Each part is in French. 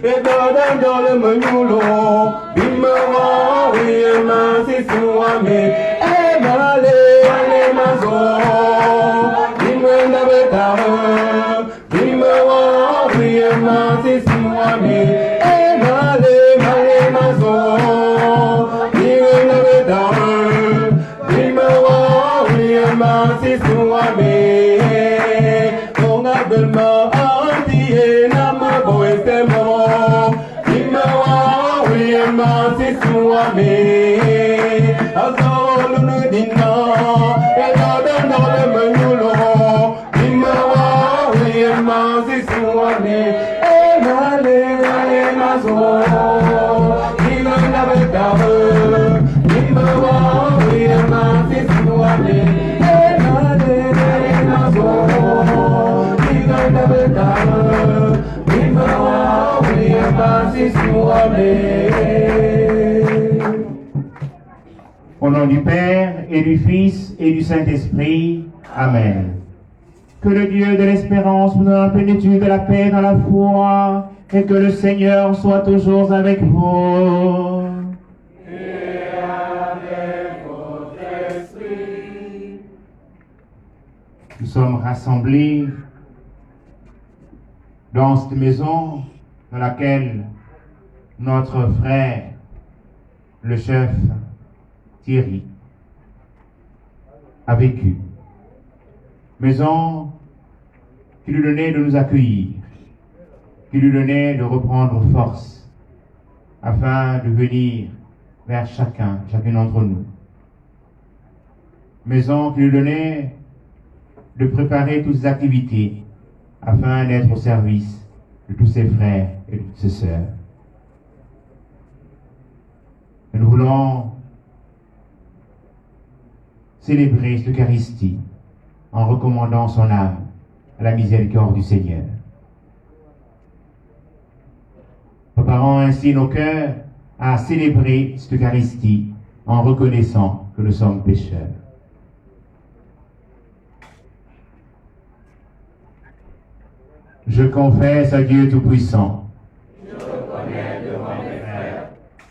et dans le menulo, bimawa, oui, ma, c'est souame, et allez, mazo, bimena betare, bimawa, oui, ma, c'est souame, et allez, mazo, bimena betare, bimawa, oui, ma, c'est souame, on a belma, anti, nama, boestemo, bimawa, oui, ma, c'est souame, azol, nous dina, et dans le menulo, bimawa, oui, ma, c'est souame, et allez, mazo, bimena betare, bimawa, oui, ma, c'est souame, et allez, mazo, bimena betare, bimawa, oui, ma, c'est souame. Au nom du Père et du Fils et du Saint-Esprit. Amen. Que le Dieu de l'espérance vous donne la plénitude de la paix dans la foi et que le Seigneur soit toujours avec vous. Et avec votre esprit. Nous sommes rassemblés dans cette maison dans laquelle notre frère, le chef Thierry, a vécu. Maison qui lui donnait de nous accueillir, qui lui donnait de reprendre force afin de venir vers chacun d'entre nous. Maison qui lui donnait de préparer toutes ses activités afin d'être au service de tous ses frères et de toutes ses sœurs. Et nous voulons célébrer cette Eucharistie en recommandant son âme à la miséricorde du Seigneur. Préparons ainsi nos cœurs à célébrer cette Eucharistie en reconnaissant que nous sommes pécheurs. Je confesse à Dieu Tout-Puissant. Je reconnais devant mes frères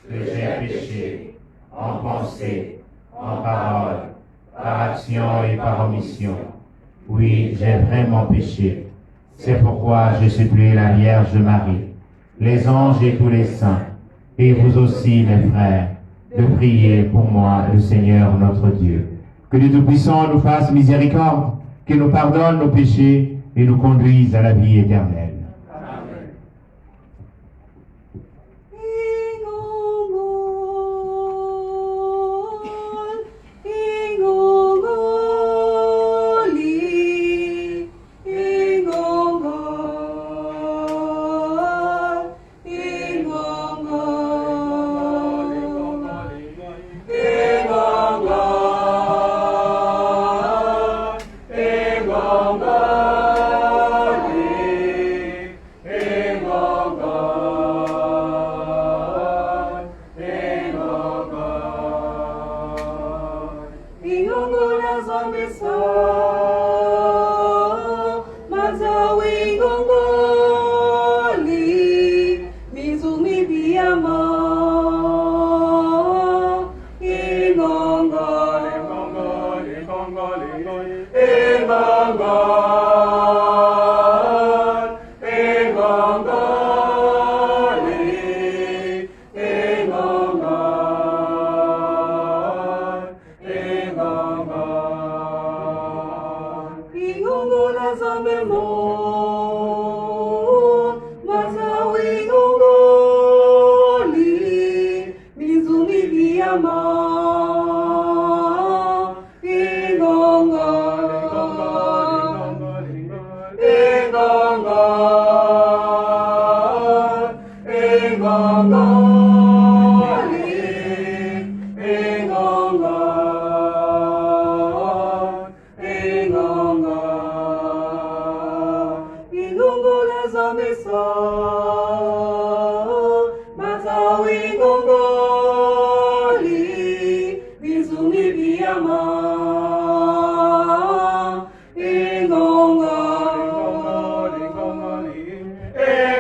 que j'ai péché en pensée, en parole, par action et par omission. Oui, j'ai vraiment péché. C'est pourquoi j'ai supplié la Vierge Marie, les anges et tous les saints, et vous aussi, mes frères, de prier pour moi, le Seigneur notre Dieu. Que Dieu Tout-Puissant nous fasse miséricorde, qu'il nous pardonne nos péchés et nous conduise à la vie éternelle.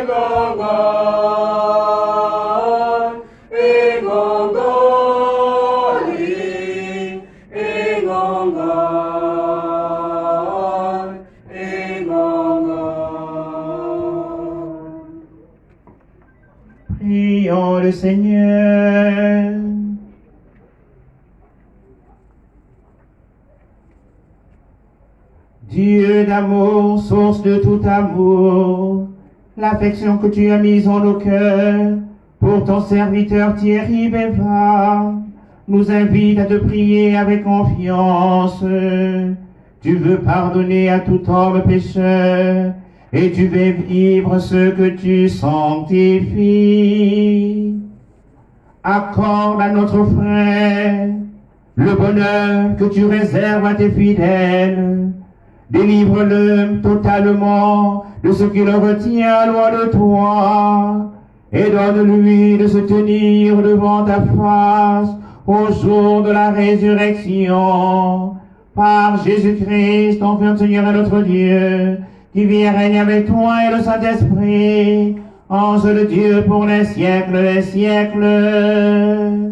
Go, go. Prions le Seigneur. Dieu d'amour, source de tout amour, l'affection que tu as mise en nos cœurs pour ton serviteur Thierry Béva nous invite à te prier avec confiance. Tu veux pardonner à tout homme pécheur et tu veux vivre ce que tu sanctifies. Accorde à notre frère le bonheur que tu réserves à tes fidèles. Délivre-le totalement de ce qui le retient loin de toi et donne-lui de se tenir devant ta face au jour de la résurrection. Par Jésus-Christ, ton Fils, Seigneur et notre Dieu, qui vient régner avec toi et le Saint-Esprit, en ce Dieu pour les siècles des siècles.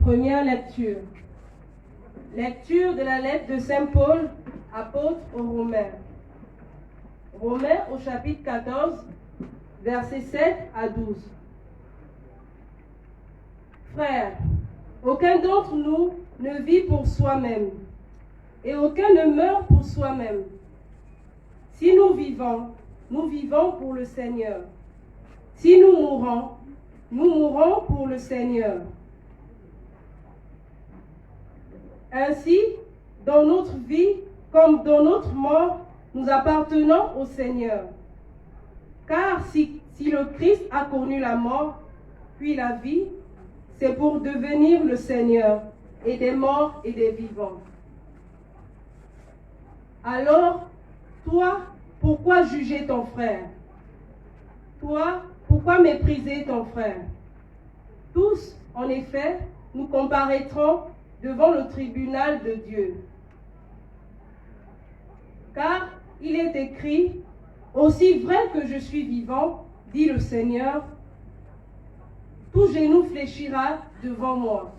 Première lecture. Lecture de la lettre de Saint Paul, apôtre aux Romains. Romains au chapitre 14, versets 7 à 12. Frères, aucun d'entre nous ne vit pour soi-même, et aucun ne meurt pour soi-même. Si nous vivons pour le Seigneur. Si nous mourons pour le Seigneur. Ainsi, dans notre vie comme dans notre mort, nous appartenons au Seigneur. Car si le Christ a connu la mort, puis la vie, c'est pour devenir le Seigneur et des morts et des vivants. Alors, toi, pourquoi juger ton frère? Toi, pourquoi mépriser ton frère? Tous, en effet, nous comparaîtrons devant le tribunal de Dieu. Car il est écrit, aussi vrai que je suis vivant, dit le Seigneur, tout genou fléchira devant moi,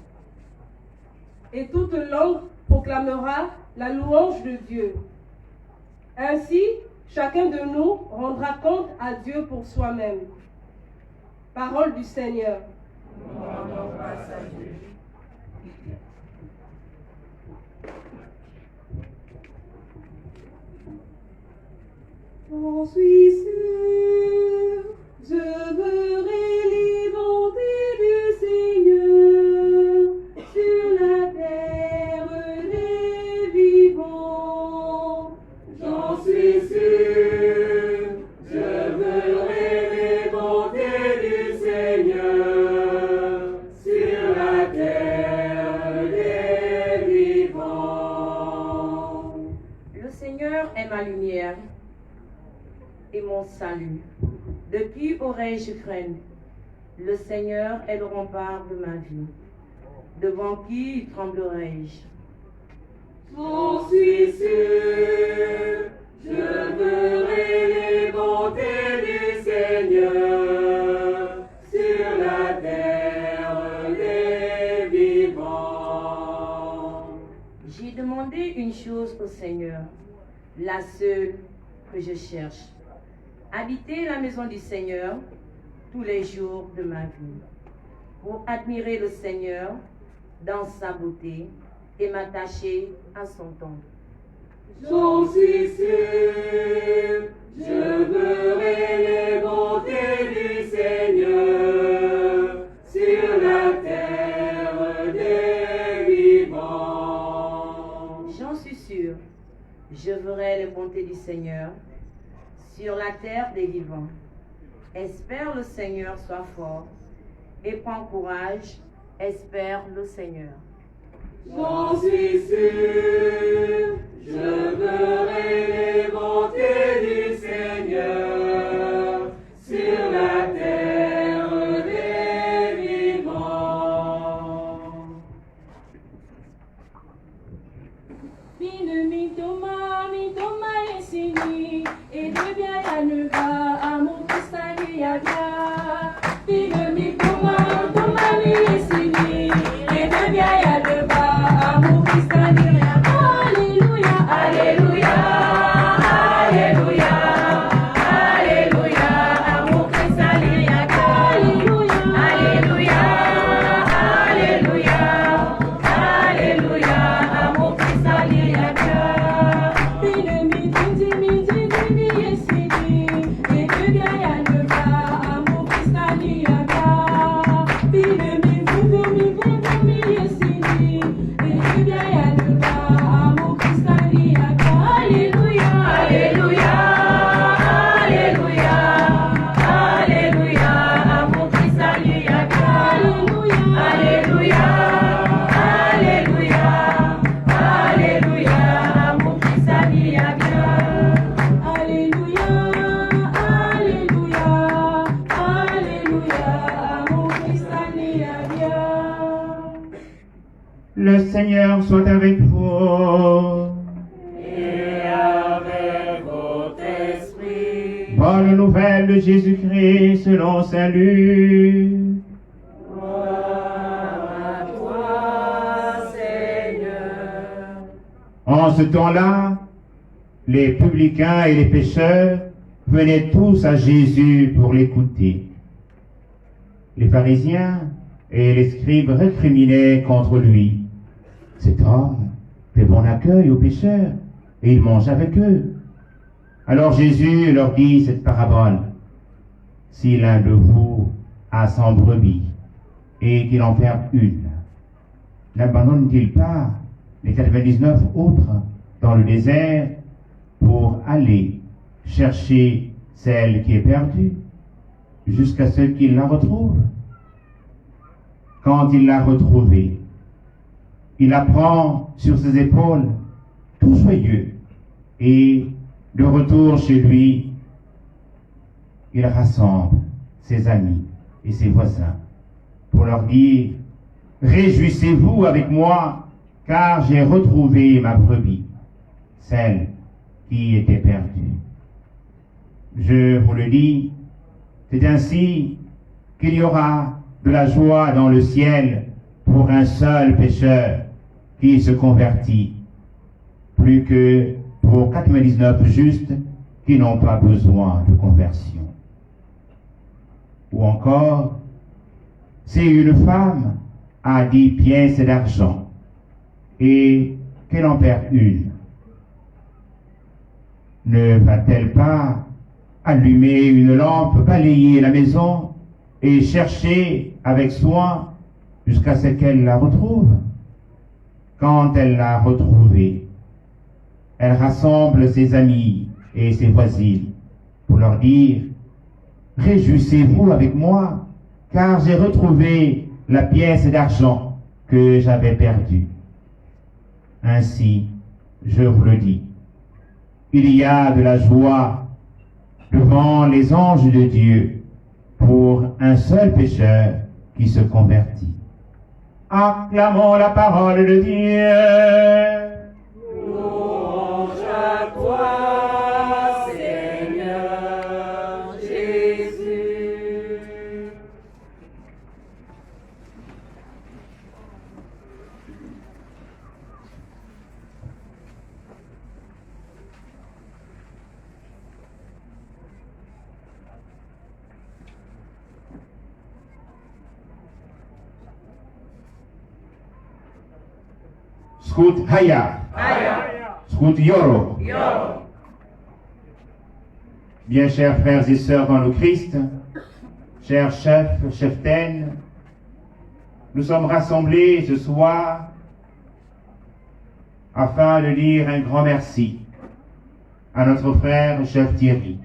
et toute langue proclamera la louange de Dieu. Ainsi, chacun de nous rendra compte à Dieu pour soi-même. Parole du Seigneur. J'en suis sûr, je verrai les bontés du Seigneur sur la terre des vivants. J'en suis sûr, je verrai les bontés du Seigneur sur la terre des vivants. Le Seigneur est ma lumière et mon salut. De qui aurais-je crainte? Le Seigneur est le rempart de ma vie. Devant qui tremblerai-je? J'en suis sûr, je verrai les bontés du Seigneur sur la terre des vivants. J'ai demandé une chose au Seigneur, la seule que je cherche. Habiter la maison du Seigneur tous les jours de ma vie, pour admirer le Seigneur dans sa beauté et m'attacher à son temple. J'en suis sûr, je verrai les bontés du Seigneur sur la terre des vivants. J'en suis sûr, je verrai les bontés du Seigneur sur la terre des vivants. Espère le Seigneur, sois fort, et prends courage, espère le Seigneur. J'en suis sûr, je verrai les bontés du Seigneur sur la terre des vivants. Alléluia, Alléluia, Alléluia, mon Christ a mis à bien. Alléluia, Alléluia, Alléluia, mon Christ a mis à bien. Le Seigneur soit avec vous. Et avec votre esprit. Bonne nouvelle de Jésus-Christ selon Saint Luc. En ce temps-là, les publicains et les pécheurs venaient tous à Jésus pour l'écouter. Les pharisiens et les scribes récriminaient contre lui. Cet homme fait bon accueil aux pécheurs et il mange avec eux. Alors Jésus leur dit cette parabole. Si l'un de vous a 100 brebis et qu'il en perd une, n'abandonne-t-il pas les 99 autres dans le désert pour aller chercher celle qui est perdue jusqu'à ce qu'il la retrouve? Quand il l'a retrouvée, il la prend sur ses épaules, tout joyeux, et de retour chez lui, il rassemble ses amis et ses voisins pour leur dire: réjouissez-vous avec moi, car j'ai retrouvé ma brebis, celle qui était perdue. Je vous le dis, c'est ainsi qu'il y aura de la joie dans le ciel pour un seul pécheur qui se convertit, plus que pour 99 justes qui n'ont pas besoin de conversion. Ou encore, si une femme a 10 pièces d'argent et qu'elle en perd une, ne va-t-elle pas allumer une lampe, balayer la maison et chercher avec soin jusqu'à ce qu'elle la retrouve? Quand elle l'a retrouvée, elle rassemble ses amis et ses voisines pour leur dire: réjouissez-vous avec moi, car j'ai retrouvé la pièce d'argent que j'avais perdue. Ainsi, je vous le dis, il y a de la joie devant les anges de Dieu pour un seul pécheur qui se convertit. Acclamons la parole de Dieu. Louange à toi, Seigneur Jésus. Scout Haya. Scout Yoro. Bien chers frères et sœurs dans le Christ, chers chefs, cheftaines, nous sommes rassemblés ce soir afin de dire un grand merci à notre frère chef Thierry,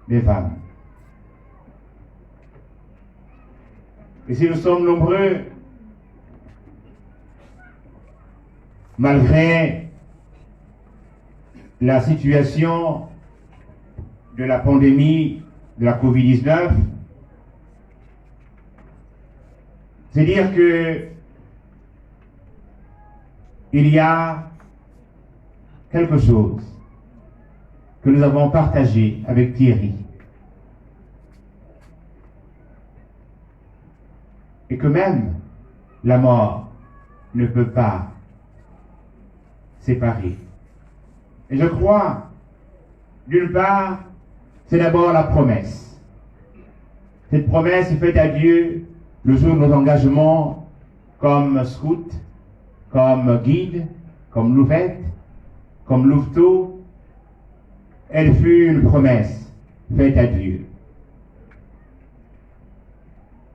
des femmes. Et si nous sommes nombreux, malgré la situation de la pandémie de la Covid-19, c'est dire que il y a quelque chose que nous avons partagé avec Thierry et que même la mort ne peut pas séparer. Et je crois, d'une part, c'est d'abord la promesse. Cette promesse faite à Dieu le jour de nos engagements comme scout, comme guide, comme louvette, comme louveteau. Elle fut une promesse faite à Dieu.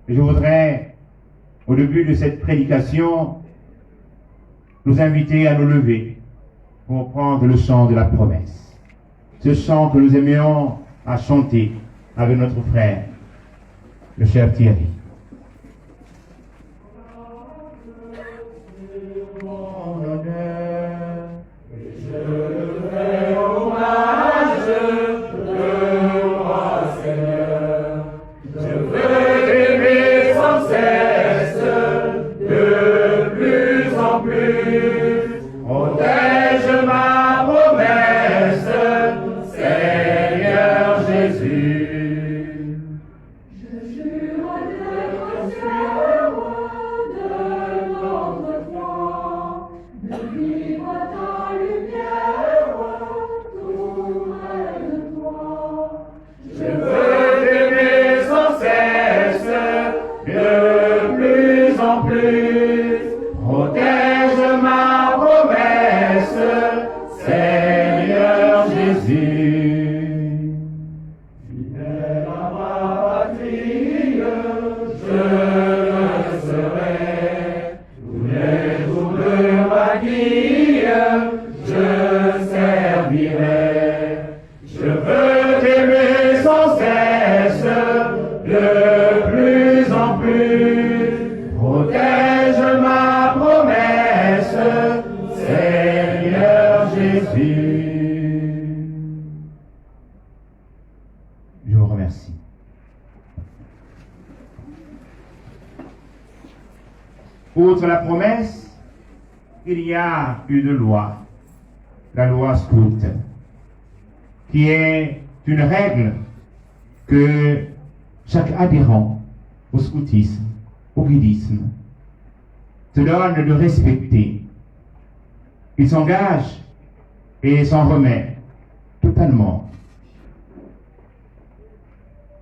Je voudrais, au début de cette prédication, nous inviter à nous lever pour prendre le chant de la promesse. Ce chant que nous aimions à chanter avec notre frère, le cher Thierry. en plus. Protège ma promesse, Seigneur Jésus. Fidèle à ma patrie, je le serai. Tous les jours de ma vie, je servirai. Je veux t'aimer sans cesse, de plus en plus. Protège ma promesse, Seigneur Jésus. Je vous remercie. Outre la promesse, il y a une loi, la loi scout, qui est une règle que chaque adhérent au scoutisme, au guidisme, se donne de respecter. Il s'engage et s'en remet totalement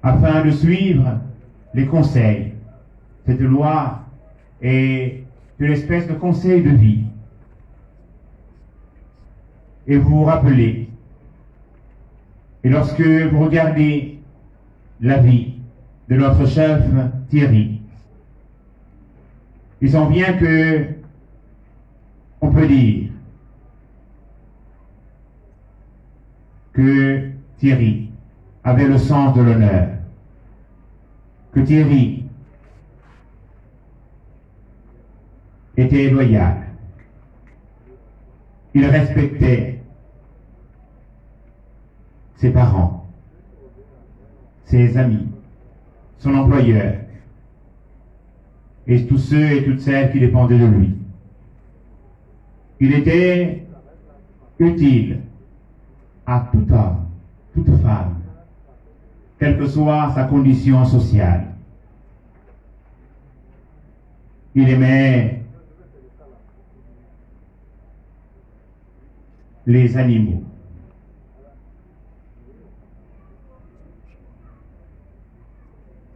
afin de suivre les conseils. Cette loi est une espèce de conseil de vie. Et vous vous rappelez, et lorsque vous regardez la vie de notre chef Thierry, il sent bien que on peut dire que Thierry avait le sens de l'honneur, que Thierry était loyal, il respectait ses parents, ses amis, son employeur et tous ceux et toutes celles qui dépendaient de lui. Il était utile à tout homme, toute femme, quelle que soit sa condition sociale. Il aimait les animaux.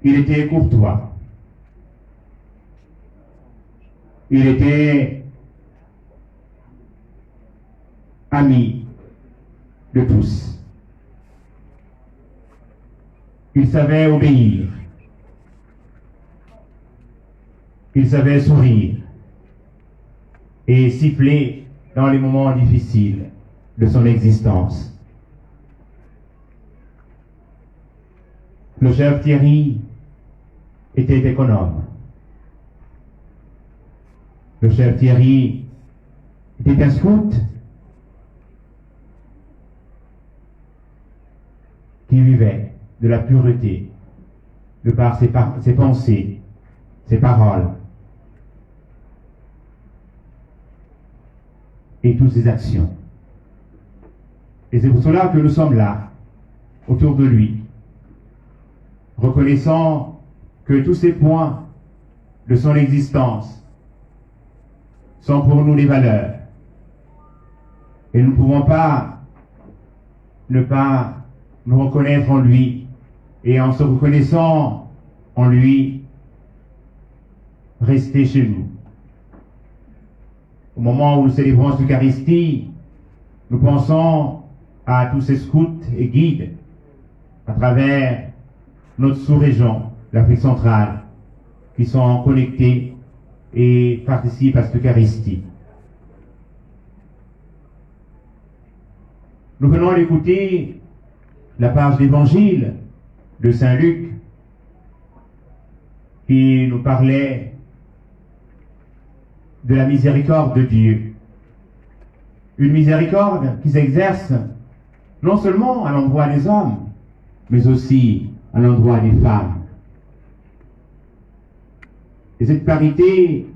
Il était courtois. Il était ami de tous. Il savait obéir. Il savait sourire et siffler dans les moments difficiles de son existence. Le chef Thierry était économe. Le chef Thierry était un scout qui vivait de la pureté, de par ses pensées, ses paroles et toutes ses actions. Et c'est pour cela que nous sommes là, autour de lui, reconnaissant que tous ces points de son existence sont pour nous des valeurs. Et nous ne pouvons pas ne pas nous reconnaître en lui, et en se reconnaissant en lui, rester chez nous. Au moment où nous célébrons l'Eucharistie, nous pensons à tous ces scouts et guides à travers notre sous-région, l'Afrique centrale, qui sont connectés et participent à cette Eucharistie. Nous venons d'écouter la page d'évangile de Saint Luc qui nous parlait de la miséricorde de Dieu. Une miséricorde qui s'exerce non seulement à l'endroit des hommes, mais aussi à l'endroit des femmes. Et cette parité,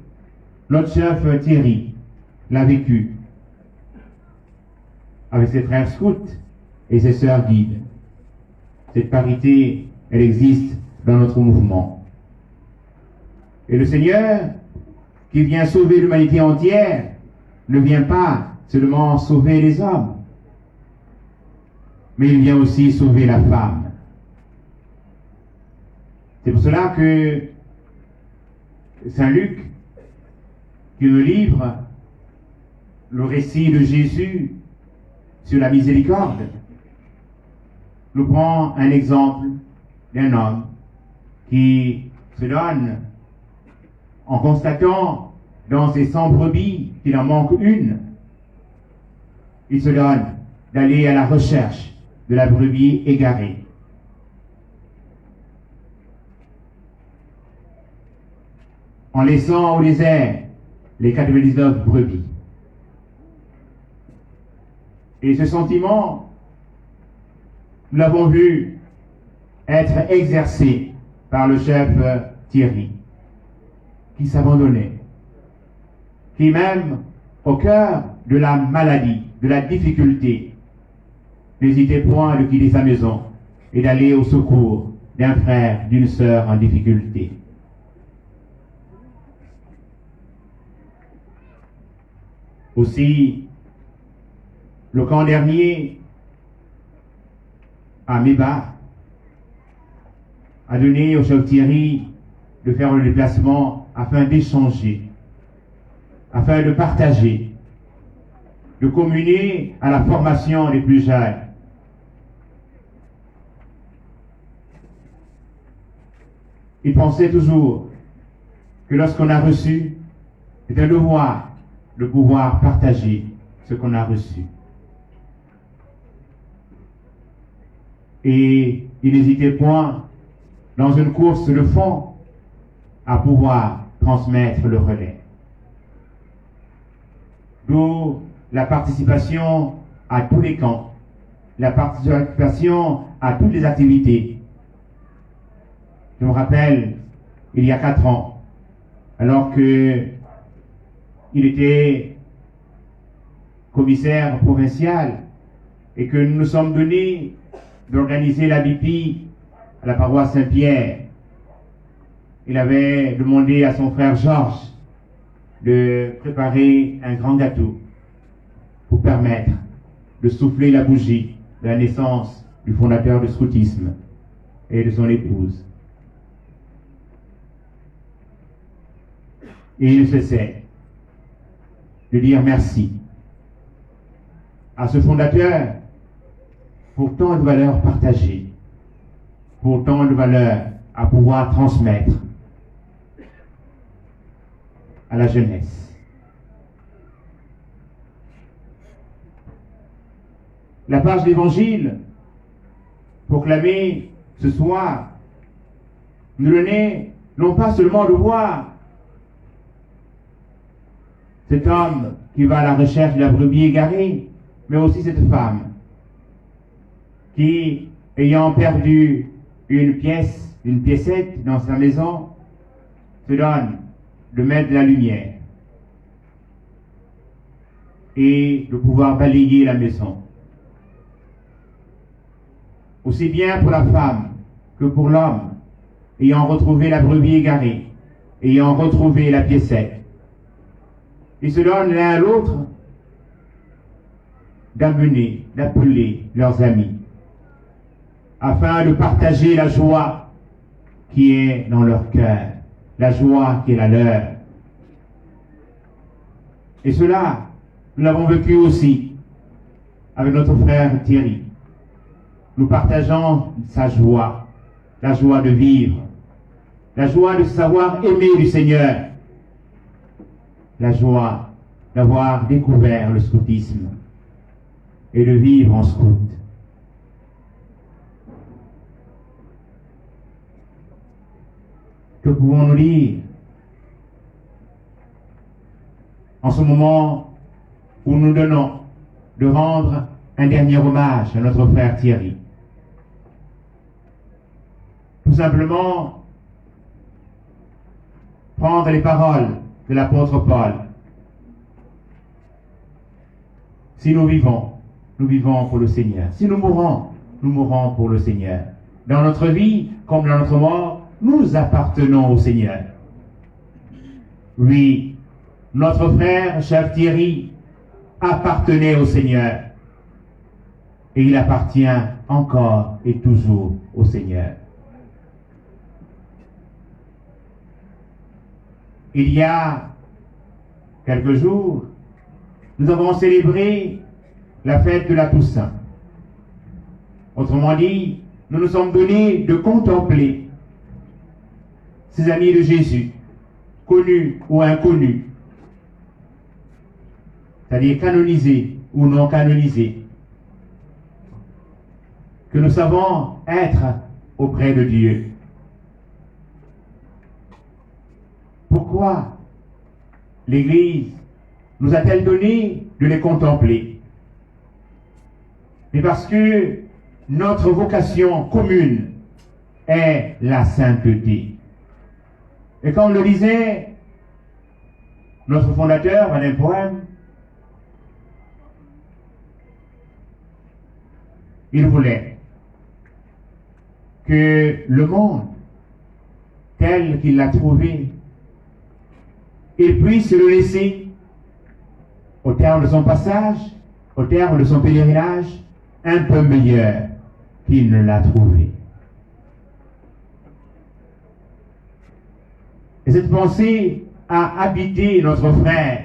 notre chef Thierry l'a vécue avec ses frères scouts et ses sœurs guides. Cette parité, elle existe dans notre mouvement. Et le Seigneur, qui vient sauver l'humanité entière, ne vient pas seulement sauver les hommes, mais il vient aussi sauver la femme. C'est pour cela que Saint Luc, qui nous livre le récit de Jésus sur la miséricorde, nous prend un exemple d'un homme qui se donne, en constatant dans ses 100 brebis qu'il en manque une, il se donne d'aller à la recherche de la brebis égarée. En laissant au désert les 99 brebis. Et ce sentiment, nous l'avons vu être exercé par le chef Thierry, qui s'abandonnait, qui même au cœur de la maladie, de la difficulté, n'hésitait point de quitter sa maison et d'aller au secours d'un frère, d'une sœur en difficulté. Aussi, le camp dernier, à Méba, a donné au chef Thierry de faire le déplacement afin d'échanger, afin de partager, de communier à la formation des plus jeunes. Il pensait toujours que lorsqu'on a reçu, c'est un devoir de pouvoir partager ce qu'on a reçu. Et il n'hésitait point, dans une course de fond, à pouvoir transmettre le relais. D'où la participation à tous les camps, la participation à toutes les activités. Je me rappelle, il y a 4 ans, alors que il était commissaire provincial et que nous nous sommes donnés d'organiser la BP à la paroisse Saint-Pierre. Il avait demandé à son frère Georges de préparer un grand gâteau pour permettre de souffler la bougie de la naissance du fondateur du scoutisme et de son épouse. Et il ne cessait de dire merci à ce fondateur pour tant de valeurs partagées, pour tant de valeurs à pouvoir transmettre à la jeunesse. La page d'évangile proclamée ce soir nous donnait non pas seulement de voir cet homme qui va à la recherche de la brebis égarée, mais aussi cette femme qui, ayant perdu une piécette dans sa maison, se donne de mettre de la lumière et de pouvoir balayer la maison. Aussi bien pour la femme que pour l'homme, ayant retrouvé la brebis égarée, ayant retrouvé la piécette. Ils se donnent l'un à l'autre d'amener, d'appeler leurs amis, afin de partager la joie qui est dans leur cœur, la joie qui est la leur. Et cela, nous l'avons vécu aussi avec notre frère Thierry. Nous partageons sa joie, la joie de vivre, la joie de savoir aimer du Seigneur, la joie d'avoir découvert le scoutisme et de vivre en scout. Que pouvons-nous dire en ce moment où nous donnons de rendre un dernier hommage à notre frère Thierry? Tout simplement prendre les paroles de l'apôtre Paul. Si nous vivons pour le Seigneur. Si nous mourrons pour le Seigneur. Dans notre vie, comme dans notre mort, nous appartenons au Seigneur. Oui, notre frère, chef Thierry, appartenait au Seigneur. Et il appartient encore et toujours au Seigneur. il y a quelques jours, nous avons célébré la fête de la Toussaint. Autrement dit, nous nous sommes donnés de contempler ces amis de Jésus, connus ou inconnus, c'est-à-dire canonisés ou non canonisés, que nous savons être auprès de Dieu. Pourquoi l'Église nous a-t-elle donné de les contempler? Mais parce que notre vocation commune est la sainteté. Et comme le disait notre fondateur, Madame Poème, il voulait que le monde, tel qu'il l'a trouvé, il puisse le laisser, au terme de son passage, au terme de son pèlerinage, un peu meilleur qu'il ne l'a trouvé. Et cette pensée a habité notre frère,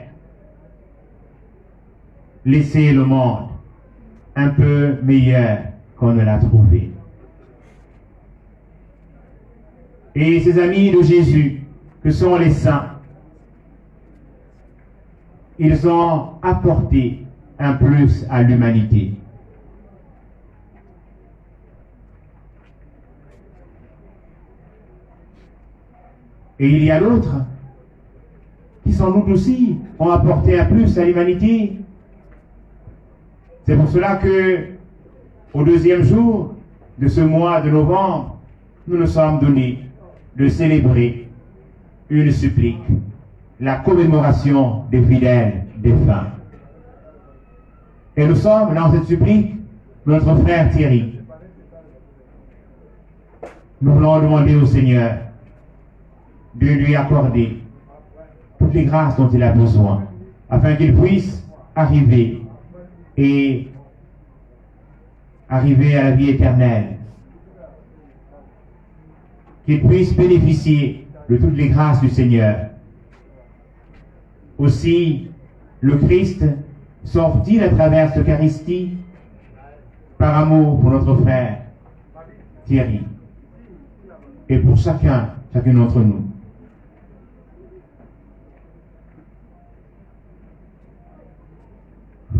laisser le monde un peu meilleur qu'on ne l'a trouvé. Et ces amis de Jésus, que sont les saints, ils ont apporté un plus à l'humanité. Et il y a d'autres qui sans doute aussi ont apporté un plus à l'humanité. C'est pour cela que, au deuxième jour de ce mois de novembre, nous nous sommes donnés de célébrer une supplique, la commémoration des fidèles défunts. Et nous sommes dans cette supplique notre frère Thierry. Nous voulons demander au Seigneur de lui accorder toutes les grâces dont il a besoin, afin qu'il puisse arriver à la vie éternelle, qu'il puisse bénéficier de toutes les grâces du Seigneur. Aussi, le Christ sort-il à travers cette Eucharistie par amour pour notre frère Thierry et pour chacun d'entre nous.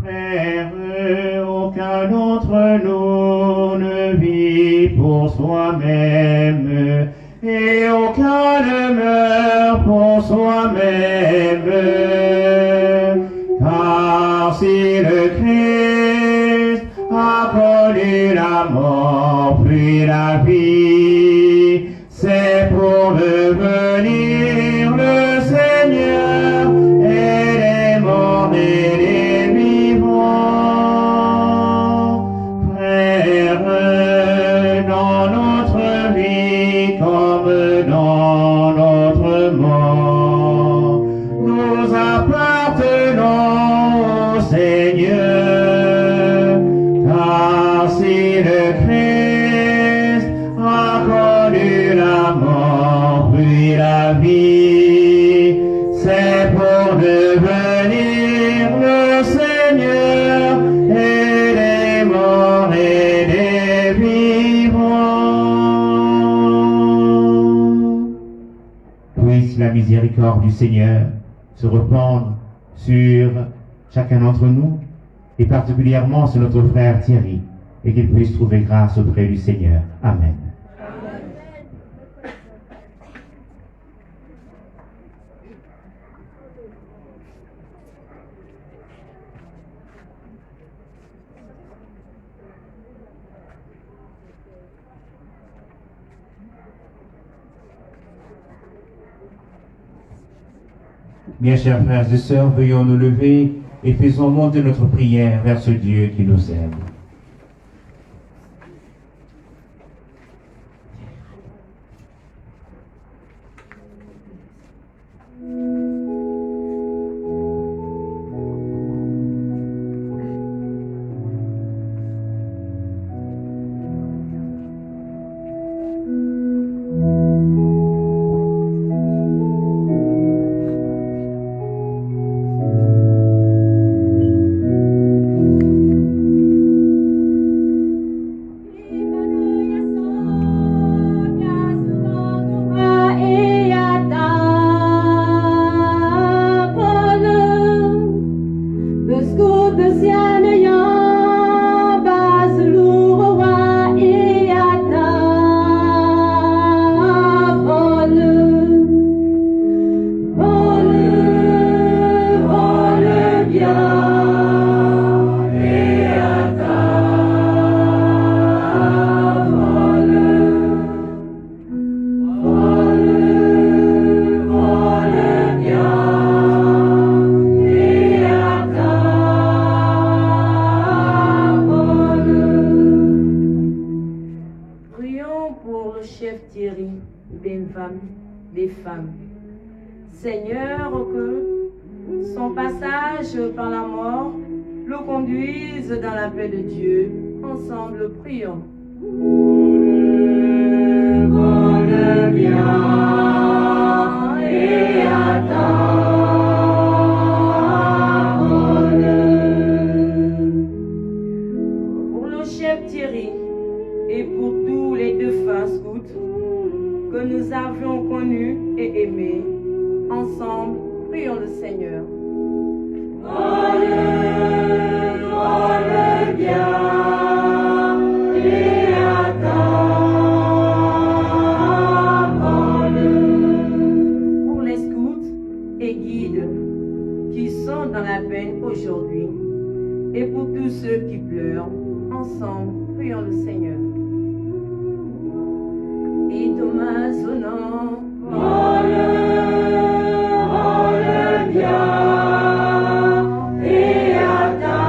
Frères, aucun d'entre nous ne vit pour soi-même, et aucun ne meurt pour soi-même. Car si le Christ a connu la mort puis la vie, c'est pour devenir le Seigneur et les morts et les vivants. Frères, dans notre vie comme dans notre mort, nous appartenons au Seigneur. Car si le Christ a connu la mort puis la vie, c'est pour devenir le Seigneur et des morts et des vivants. Puisse la miséricorde du Seigneur se répandre sur chacun d'entre nous, et particulièrement sur notre frère Thierry, et qu'il puisse trouver grâce auprès du Seigneur. Amen. Bien chers frères et sœurs, veuillons nous lever et faisons monter notre prière vers ce Dieu qui nous aime. Seigneur, que son passage par la mort le conduise dans la paix de Dieu. Ensemble, prions. Bonne bien et à ta Pour le chef Thierry et pour tous les défunts scouts que nous avions connus et aimés, ensemble, prions le Seigneur. bonne bien et à ta Pour les scouts et guides qui sont dans la peine aujourd'hui, et pour tous ceux qui pleurent, ensemble, prions le Seigneur. Et Thomas sonnant, bonne bien et à ta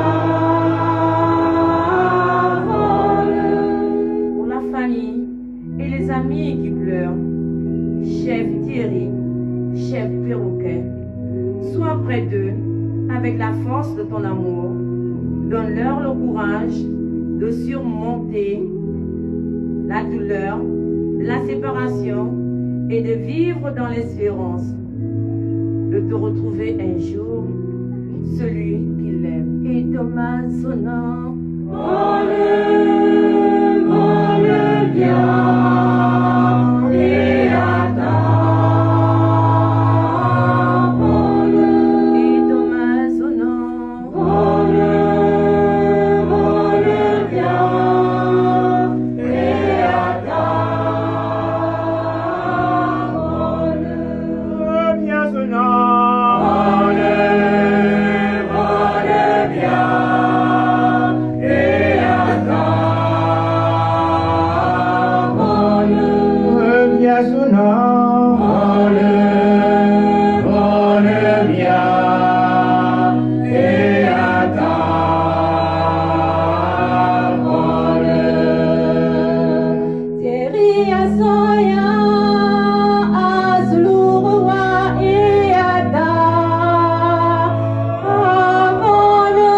pour la famille et les amis qui pleurent, chef Thierry, chef Perroquet, sois près d'eux avec la force de ton amour. Donne-leur le courage de surmonter la douleur de la séparation et de vivre dans l'espérance de te retrouver un jour, celui qu'il aime. Et Thomas sonnant, bonne bien et à ta et Thomas sonnant, bonne bien et à ta Bien sonnant, bonne bien et à ta bien sonnant, bonne bien et à ta Teri asoya azluwa iada amona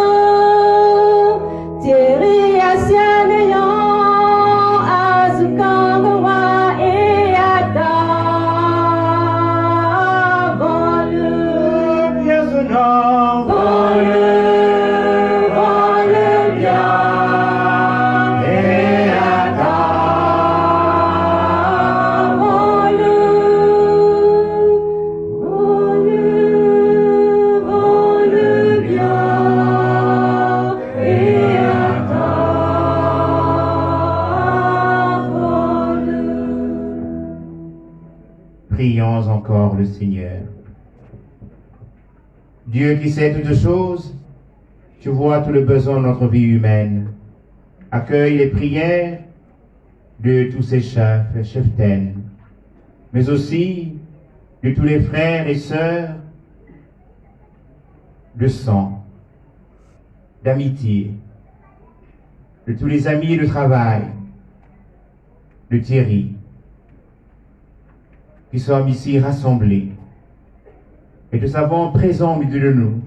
Teri asianeya azukangwa iada amona bien sonnant, bonne bien et à ta Prions encore le Seigneur. Dieu qui sait toutes choses, tu vois tout le besoin de notre vie humaine. Accueille les prières de tous ces chefs, cheftaines, mais aussi de tous les frères et sœurs de sang, d'amitié, de tous les amis de travail, de Thierry, qui sommes ici rassemblés. Et te savons présents au milieu de nous,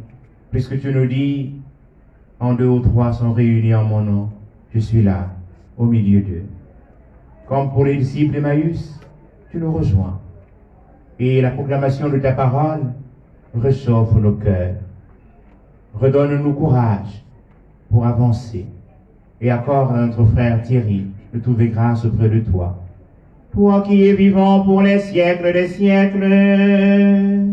puisque tu nous dis, en 2 ou 3 sont réunis en mon nom, je suis là, au milieu d'eux. Comme pour les disciples d'Emmaüs, tu nous rejoins. Et la proclamation de ta parole réchauffe nos cœurs. Redonne-nous courage pour avancer. Et accorde à notre frère Thierry de trouver grâce auprès de toi. Toi qui es vivant pour les siècles des siècles.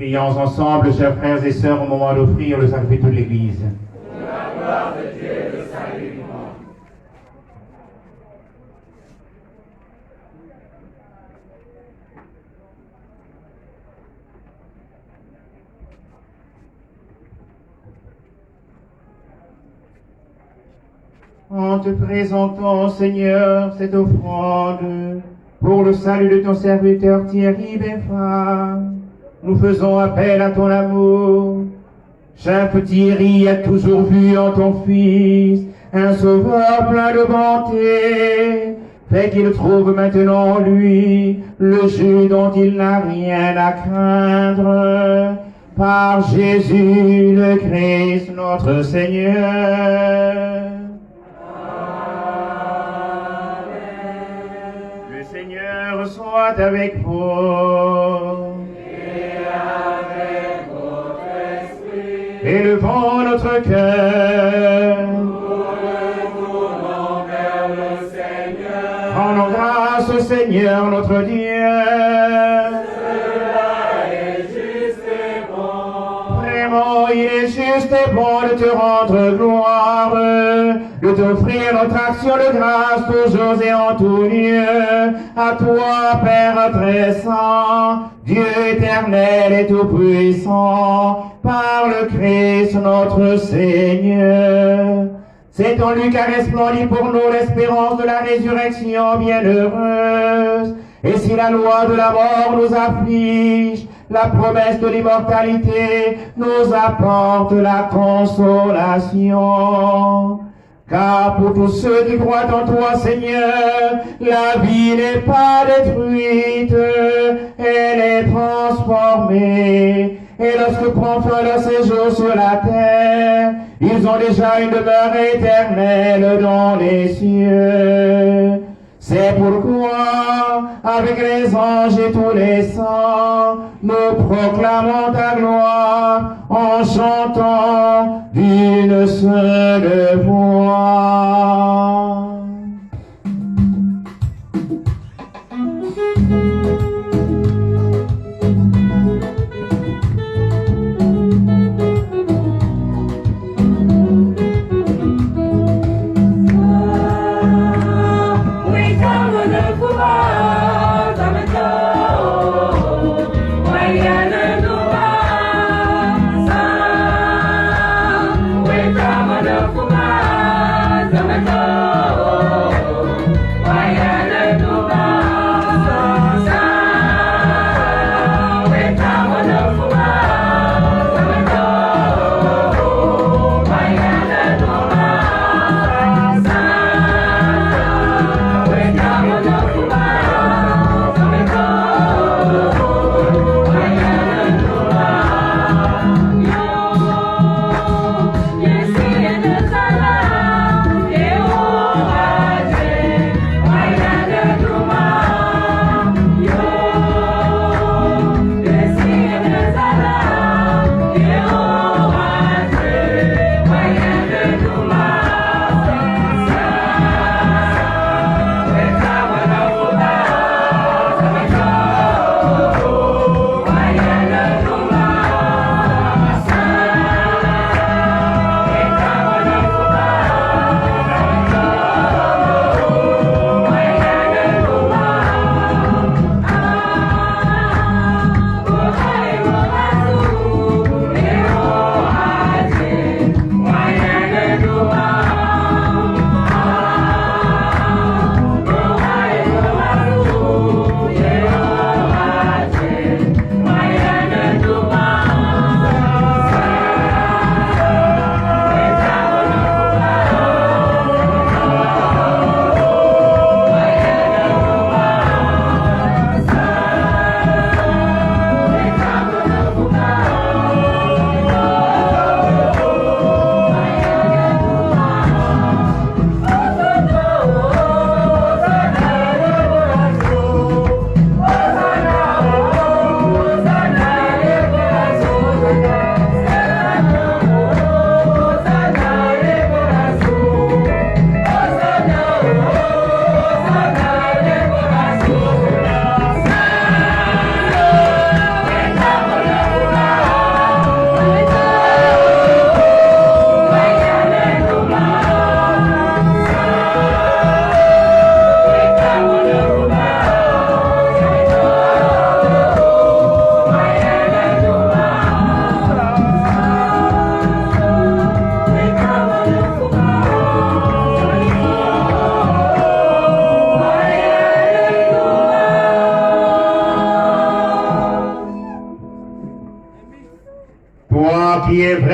Prions ensemble, chers frères et sœurs, au moment d'offrir le sacrifice de l'Église. La gloire de Dieu, le salut du monde. En te présentant, Seigneur, cette offrande pour le salut de ton serviteur Thierry Beffa, nous faisons appel à ton amour. Cher Thierry a toujours vu en ton Fils un sauveur plein de bonté. Fais qu'il trouve maintenant en lui le jus dont il n'a rien à craindre. Par Jésus le Christ, notre Seigneur. Seigneur soit avec vous. Et avec votre esprit. Élevons notre cœur. Nous le tournons vers le Seigneur. Rendons grâce au Seigneur notre Dieu. Cela est juste et bon. Vraiment, il est juste et bon de te rendre gloire, de t'offrir notre action de grâce toujours et en tout lieu. À toi, Père très saint, Dieu éternel et tout-puissant, par le Christ notre Seigneur. C'est en lui qu'a resplendi pour nous l'espérance de la résurrection bienheureuse. Et si la loi de la mort nous afflige, la promesse de l'immortalité nous apporte la consolation. Car pour tous ceux qui croient en toi, Seigneur, la vie n'est pas détruite, elle est transformée. Et lorsque prend fin leur séjour sur la terre, ils ont déjà une demeure éternelle dans les cieux. C'est pourquoi, avec les anges et tous les saints, nous proclamons ta gloire en chantant d'une seule voix.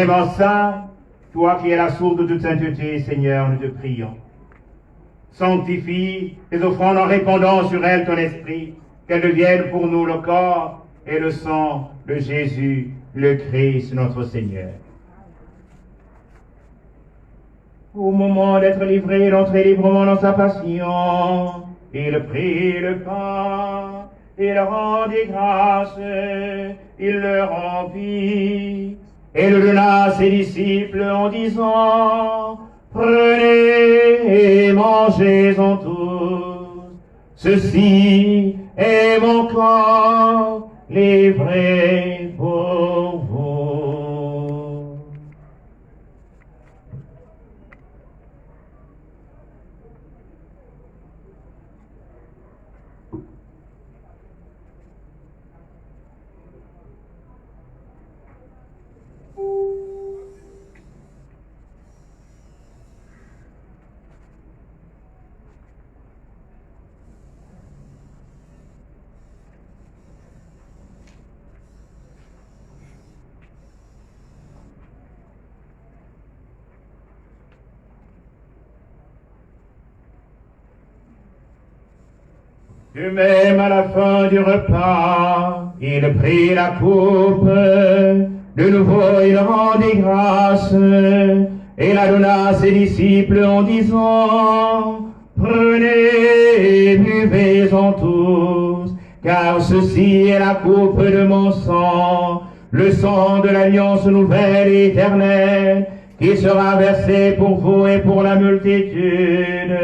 vraiment saint, toi qui es la source de toute sainteté, Seigneur, nous te prions. Sanctifie tes offrandes en répandant sur elles ton esprit, qu'elles deviennent pour nous le corps et le sang de Jésus, le Christ, notre Seigneur. Au moment d'être livré, d'entrer librement dans sa passion, il prit le pain, il rendit grâce, il le rompit, et le donna à ses disciples en disant, prenez et mangez-en tous, ceci est mon corps livré pour vous. De même, à la fin du repas, il prit la coupe, de nouveau il rendit grâce, et la donna à ses disciples en disant, prenez et buvez-en tous, car ceci est la coupe de mon sang, le sang de l'alliance nouvelle et éternelle, qui sera versé pour vous et pour la multitude,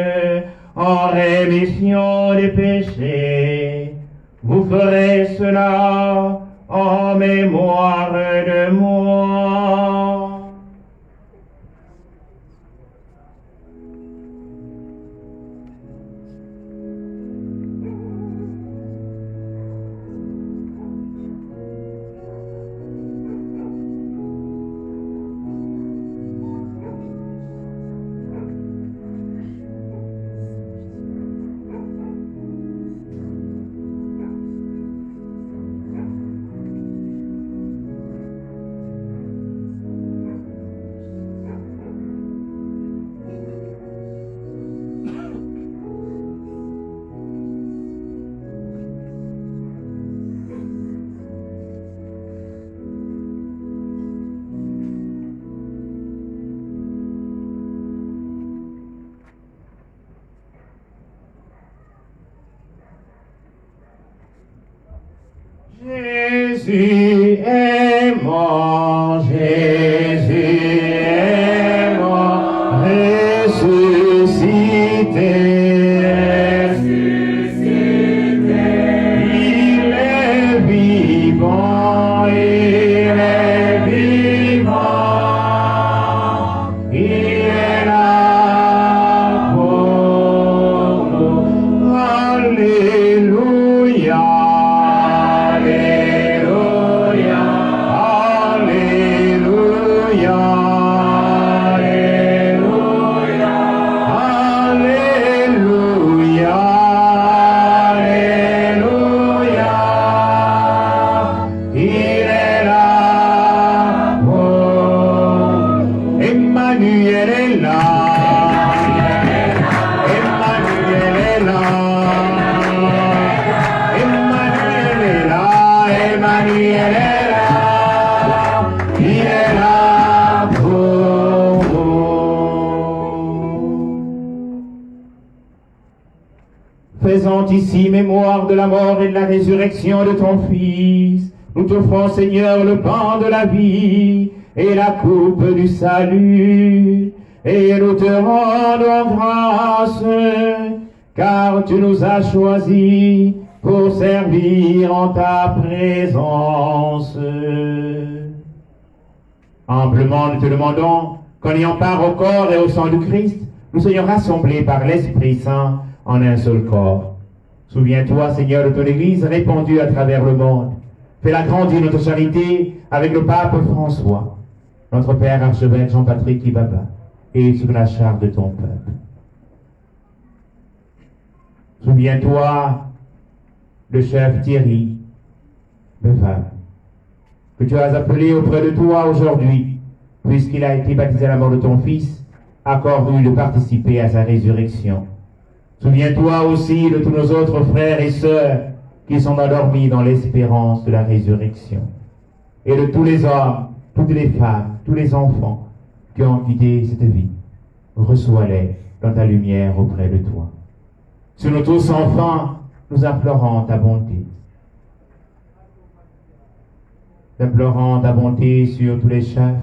en rémission des péchés. Vous ferez cela en mémoire de moi. Jésus est mort, Jésus est mort, ressuscité, il est vivant, il est vivant, il est là pour nous, alléluia. Faisant ici mémoire de la mort et de la résurrection de ton Fils, nous t'offrons, Seigneur, le pain de la vie et la coupe du salut, et nous te rendons grâce, car tu nous as choisis pour servir en ta présence. Humblement, nous te demandons qu'en ayant part au corps et au sang du Christ, nous soyons rassemblés par l'Esprit Saint en un seul corps. Souviens-toi, Seigneur, de ton Église répandue à travers le monde. Fais-la grandir notre charité avec le pape François, notre Père archevêque Jean-Patrick Ibaba, et sous la charge de ton peuple. Souviens-toi de chef Thierry Bevin, que tu as appelé auprès de toi aujourd'hui puisqu'il a été baptisé à la mort de ton Fils, accorde-lui de participer à sa résurrection. Souviens-toi aussi de tous nos autres frères et sœurs qui sont endormis dans l'espérance de la résurrection, et de tous les hommes, toutes les femmes, tous les enfants qui ont quitté cette vie. Reçois-les dans ta lumière auprès de toi. Sur nous tous, enfants, nous implorons ta bonté. Implorons ta bonté sur tous les chefs,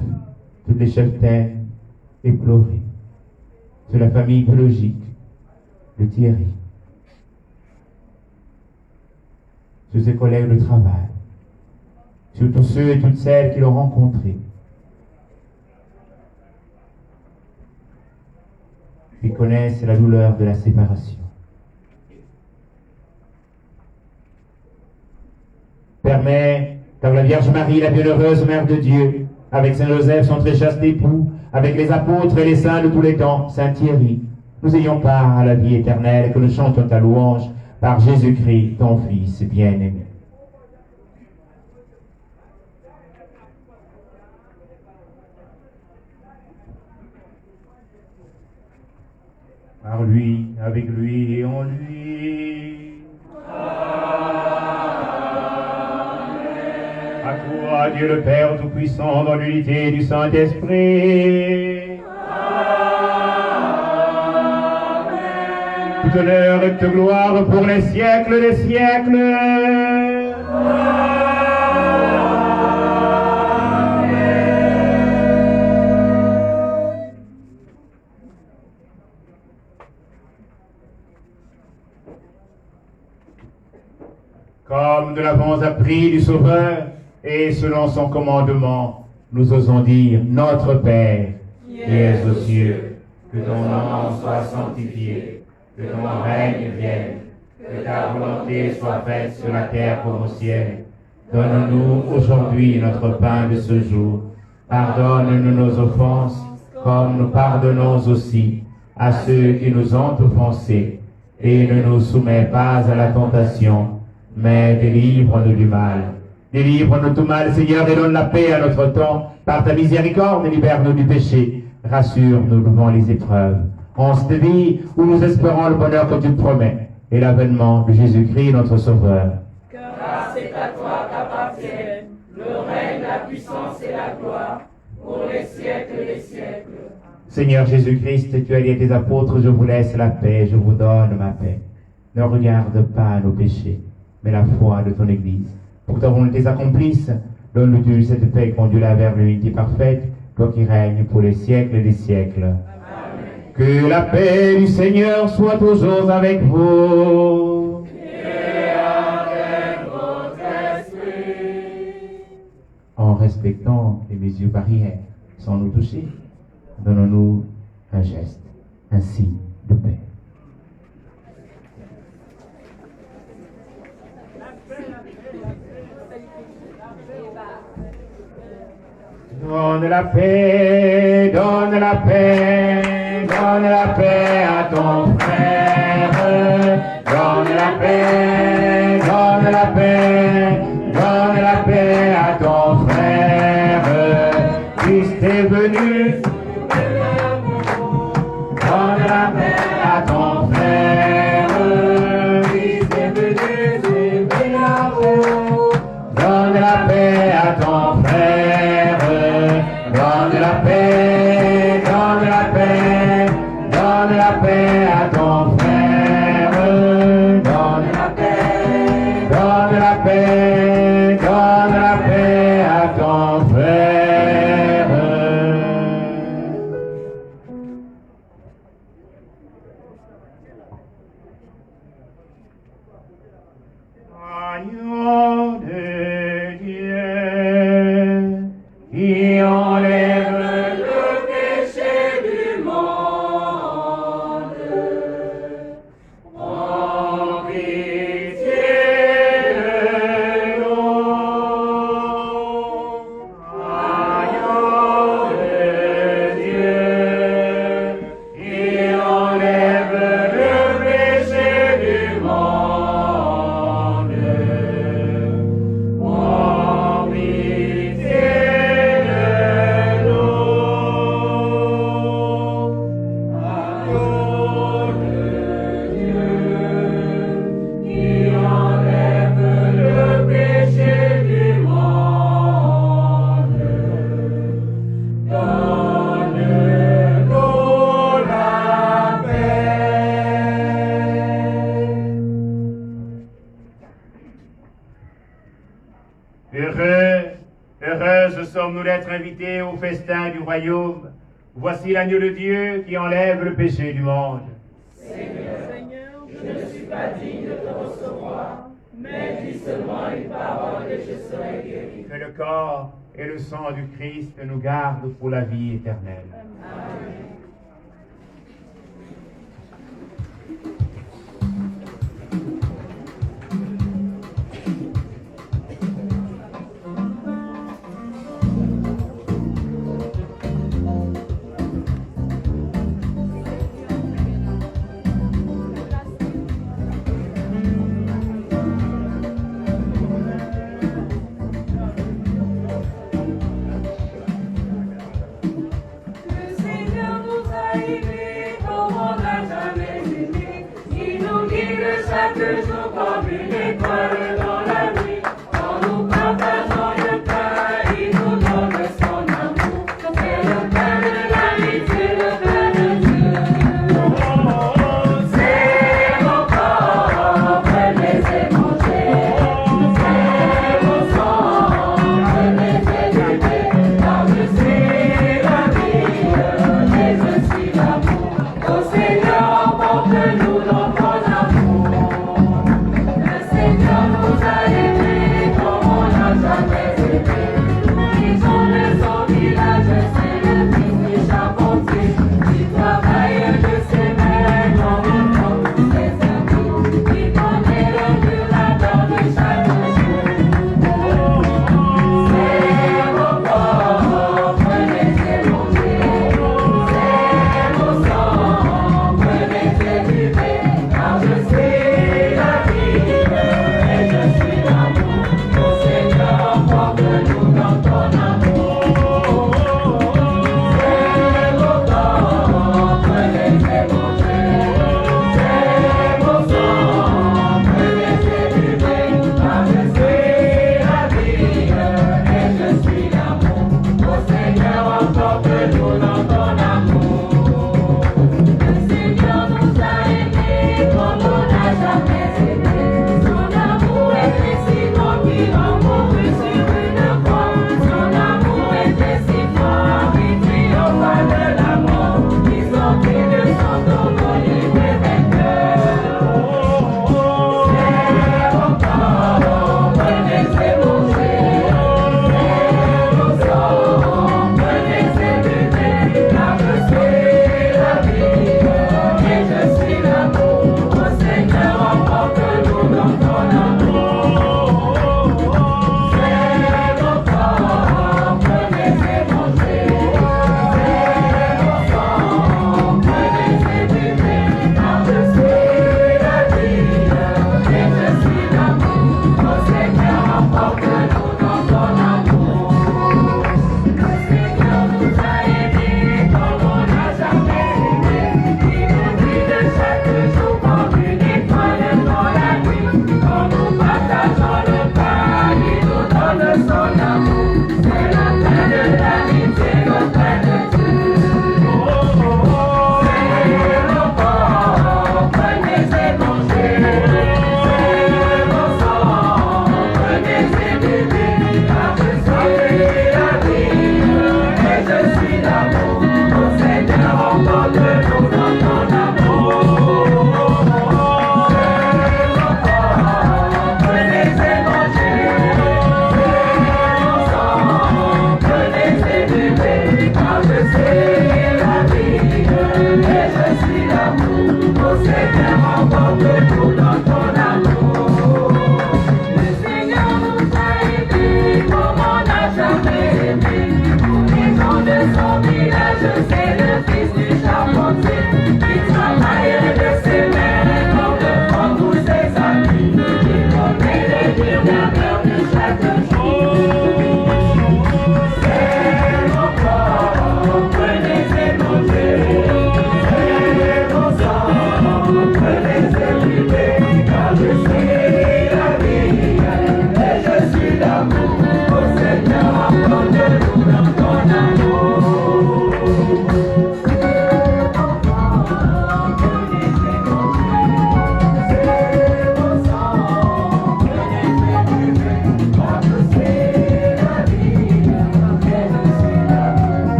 toutes les cheftaines éplorées, sur la famille biologique de Thierry, sur ses collègues de travail, sur tous ceux et toutes celles qui l'ont rencontré, qui connaissent la douleur de la séparation. Permets, car la Vierge Marie, la bienheureuse Mère de Dieu, avec Saint Joseph, son très chaste époux, avec les apôtres et les saints de tous les temps, Saint Thierry, nous ayons part à la vie éternelle, que nous chantions ta louange par Jésus-Christ, ton Fils bien-aimé. Par lui, avec lui et en lui. À toi, Dieu le Père Tout-Puissant, dans l'unité du Saint-Esprit. Tout honneur et toute gloire pour les siècles des siècles. Comme nous l'avons appris du Sauveur, et selon son commandement, nous osons dire, Notre Père, qui es aux cieux, que ton nom soit sanctifié, que ton règne vienne, que ta volonté soit faite sur la terre comme au ciel. Donne-nous aujourd'hui notre pain de ce jour. Pardonne-nous nos offenses, comme nous pardonnons aussi à ceux qui nous ont offensés. Et ne nous soumets pas à la tentation, mais délivre-nous du mal. Délivre-nous de tout mal, Seigneur, et donne la paix à notre temps. Par ta miséricorde, libère-nous du péché. Rassure-nous devant les épreuves. En cette vie où nous espérons le bonheur que tu promets et l'avènement de Jésus-Christ, notre Sauveur. Car c'est à toi qu'appartiennent le règne, la puissance et la gloire pour les siècles des siècles. Seigneur Jésus-Christ, tu as dit à tes apôtres, je vous laisse la paix, je vous donne ma paix. Ne regarde pas nos péchés, mais la foi de ton Église. Pour que ta volonté s'accomplisse, donne-nous cette paix, conduis-la vers l'unité parfaite, toi qui règnes pour les siècles des siècles. Amen. Que la paix du Seigneur soit toujours avec vous. Et avec votre esprit. En respectant les mesures barrières, sans nous toucher, donnons-nous un geste, un signe de paix. Donne la paix, donne la paix, donne la paix à ton frère. Donne la paix, donne la paix, donne la paix à ton frère. Christ est venu. Donne la paix à ton frère. Christ est venu, c'est l'amour. Donne la paix à ton frère. Donne la paix, donne la paix, donne la paix à ton frère. Donne la paix, donne la paix. Heureuses sommes-nous d'être invités au festin du royaume. Voici l'agneau de Dieu qui enlève le péché du monde. Seigneur, je ne suis pas digne de te recevoir, mais dis seulement une parole et je serai guéri. Que le corps et le sang du Christ nous gardent pour la vie éternelle. Amen. Seigneur,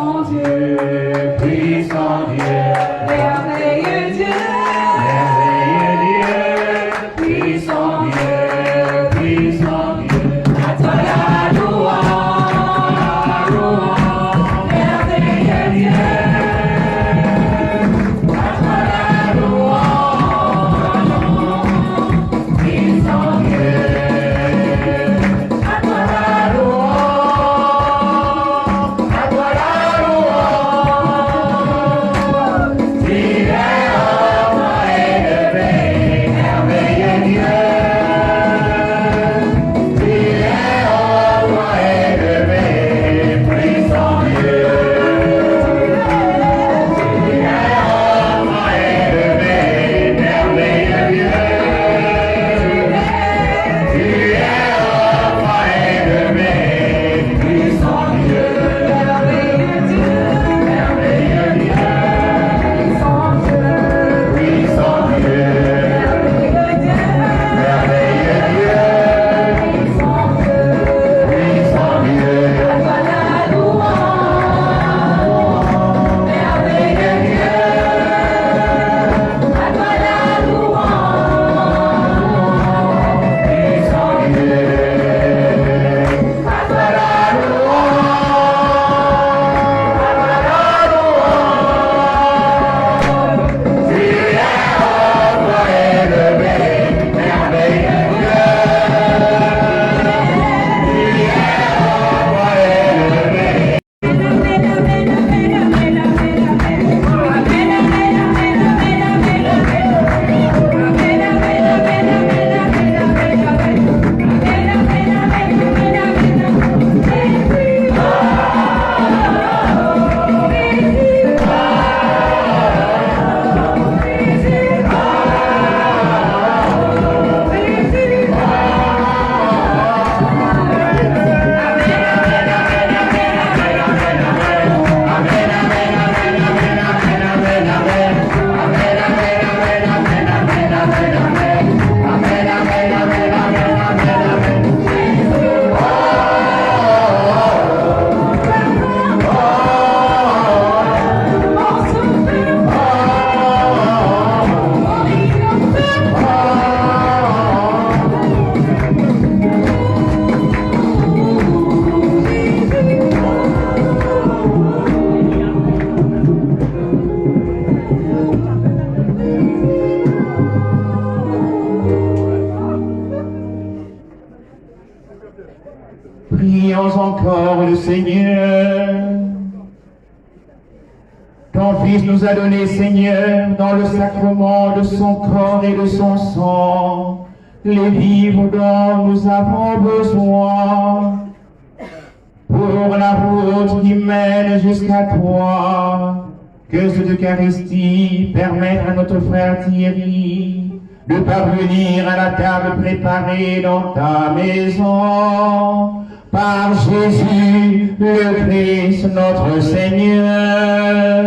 puissant Dieu, puissant Dieu, merveilleux Dieu, merveilleux Dieu, puissant Dieu, puissant Dieu. à toi la louange, merveilleux Dieu, à toi la louange, puissant Dieu, à toi la louange, à toi la louange, il est homme élevé, merveilleux Dieu. Prions encore le Seigneur. Ton Fils nous a donné, Seigneur, dans le sacrement de son corps et de son sang, les vivres dont nous avons besoin pour la route qui mène jusqu'à toi. Que cette Eucharistie permette à notre frère Thierry de parvenir à la table préparée dans ta maison par Jésus le Christ notre Seigneur.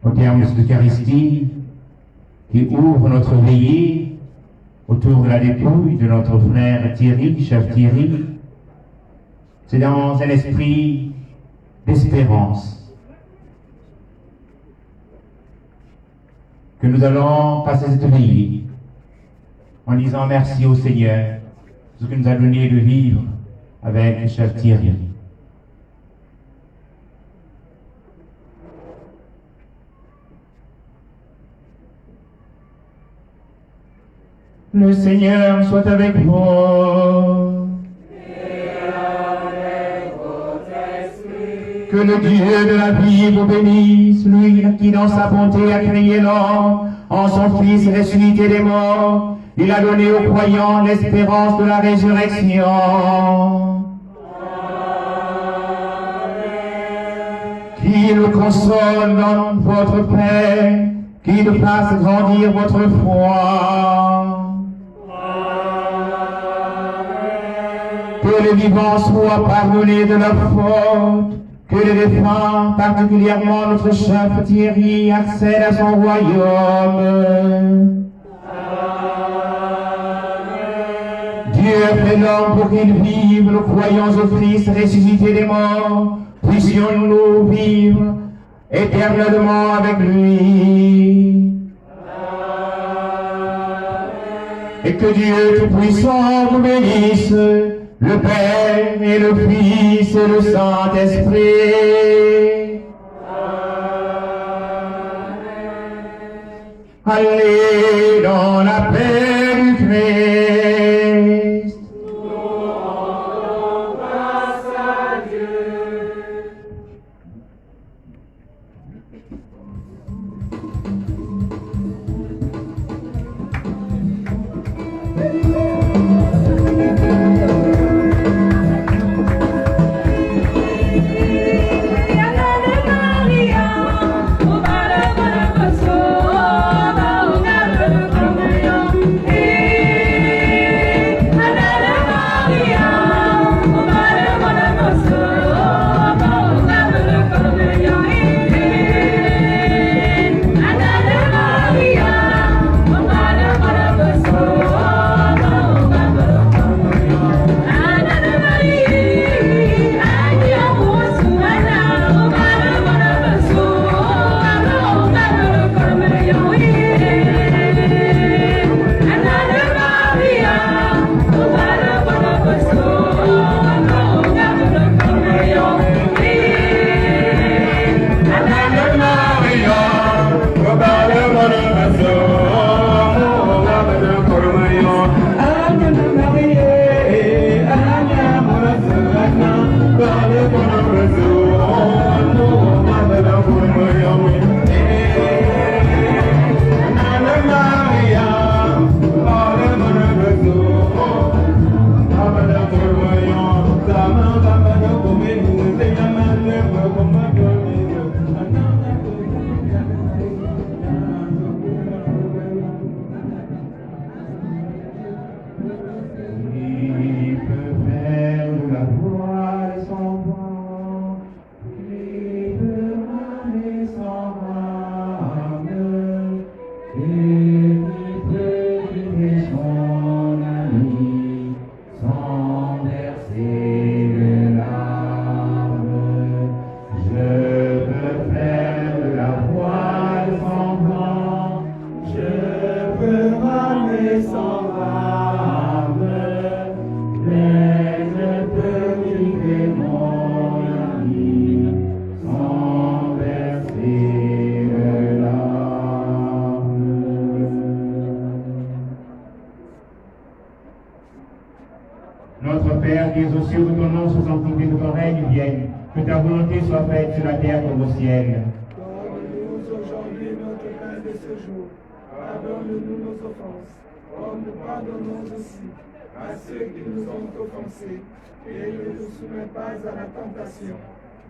Au terme de cette Eucharistie qui ouvre notre veillée autour de la dépouille de notre frère Thierry, chef Thierry, c'est dans un esprit d'espérance que nous allons passer cette veillée en disant merci au Seigneur pour ce qu'il nous a donné de vivre avec le chef Thierry. Le Seigneur soit avec vous. Que le Dieu de la vie vous bénisse, lui qui dans sa bonté a créé l'homme, en son Fils ressuscité des morts, il a donné aux croyants l'espérance de la résurrection. Qu'il vous console dans votre paix, qu'il fasse grandir votre foi. Que les vivants soient pardonnés de leurs fautes, Que le défunt, particulièrement notre chef Thierry, accède à son royaume. Dieu a fait l'homme pour qu'il vive, nous croyons au Christ ressuscité des morts, puissions-nous vivre éternellement avec lui. Et que Dieu Tout-Puissant vous bénisse, le Père et le Fils et le Saint-Esprit. Allez dans la paix du Christ. Grâce à Dieu. Notre Père qui es aux cieux, que ton nom soit sanctifié, que ton règne vienne, que ta volonté soit faite sur la terre comme au ciel. Donne-nous aujourd'hui notre pain de ce jour. Pardonne-nous nos offenses, comme nous pardonnons aussi à ceux qui nous ont offensés. Et ne nous soumets pas à la tentation,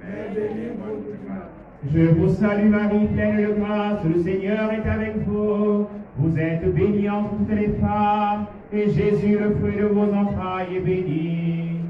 mais délivre-nous du mal. Je vous salue Marie, pleine de grâce, le Seigneur est avec vous. Vous êtes bénie entre toutes les femmes, et Jésus, le fruit de vos entrailles, est béni.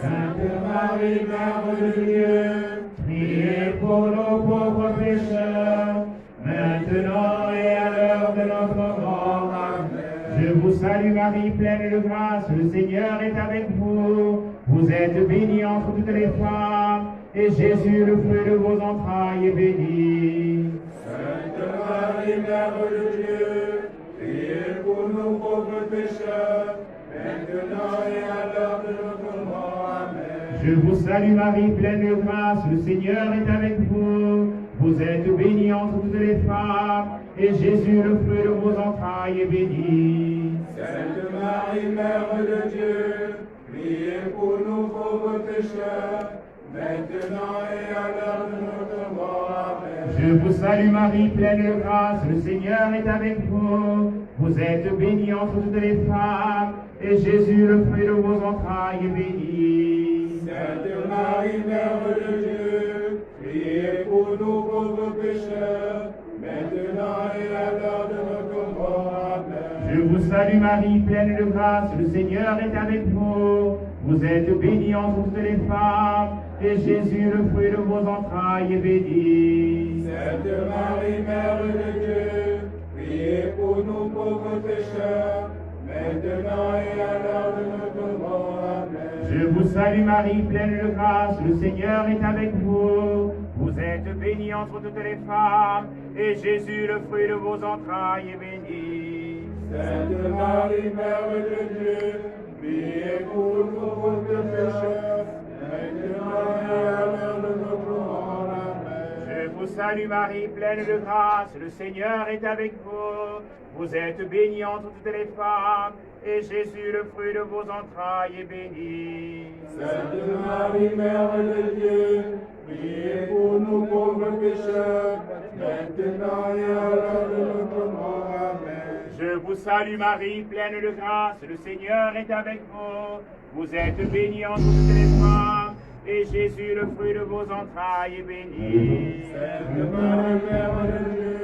Sainte Marie, Mère de Dieu, Priez pour nos pauvres pécheurs, maintenant et à l'heure de notre mort. Amen. Je vous salue Marie, pleine de grâce, le Seigneur est avec vous. Vous êtes bénie entre toutes les femmes, et Jésus, le fruit de vos entrailles, est béni. Sainte Marie, Mère de Dieu, priez pour nos pauvres pécheurs, maintenant et à l'heure de notre mort. Amen. Je vous salue Marie, pleine de grâce, le Seigneur est avec vous. Vous êtes bénie entre toutes les femmes, et Jésus, le fruit de vos entrailles, est béni. Sainte Marie, Mère de Dieu, priez pour nous pauvres pécheurs, maintenant et à l'heure de notre mort. Amen. Je vous salue Marie, pleine de grâce, le Seigneur est avec vous. Vous êtes bénie entre toutes les femmes, et Jésus, le fruit de vos entrailles, est béni. Sainte Marie, Mère de Dieu, priez pour nous pauvres pécheurs, maintenant et à l'heure de notre mort. Amen. Je vous salue Marie, pleine de grâce, le Seigneur est avec vous. Vous êtes bénie entre toutes les femmes, et Jésus, le fruit de vos entrailles, est béni. Sainte Marie, Mère de Dieu, priez pour nous pauvres pécheurs, maintenant et à l'heure de notre mort. Amen. Je vous salue Marie, pleine de grâce, le Seigneur est avec vous. Vous êtes bénie entre toutes les femmes, et Jésus, le fruit de vos entrailles, est béni. Sainte Marie, Mère de Dieu, priez pour nous pauvres pécheurs, maintenant et à l'heure de notre mort. Amen. Je vous salue Marie, pleine de grâce, le Seigneur est avec vous. Vous êtes bénie entre toutes les femmes, et Jésus, le fruit de vos entrailles, est béni. Sainte Marie, Mère de Dieu, priez pour nous pauvres pécheurs, maintenant et à l'heure de notre mort. Amen. Je vous salue Marie, pleine de grâce, le Seigneur est avec vous. Vous êtes bénie entre toutes les femmes, et Jésus, le fruit de vos entrailles, est béni. Sainte Marie, Mère de Dieu,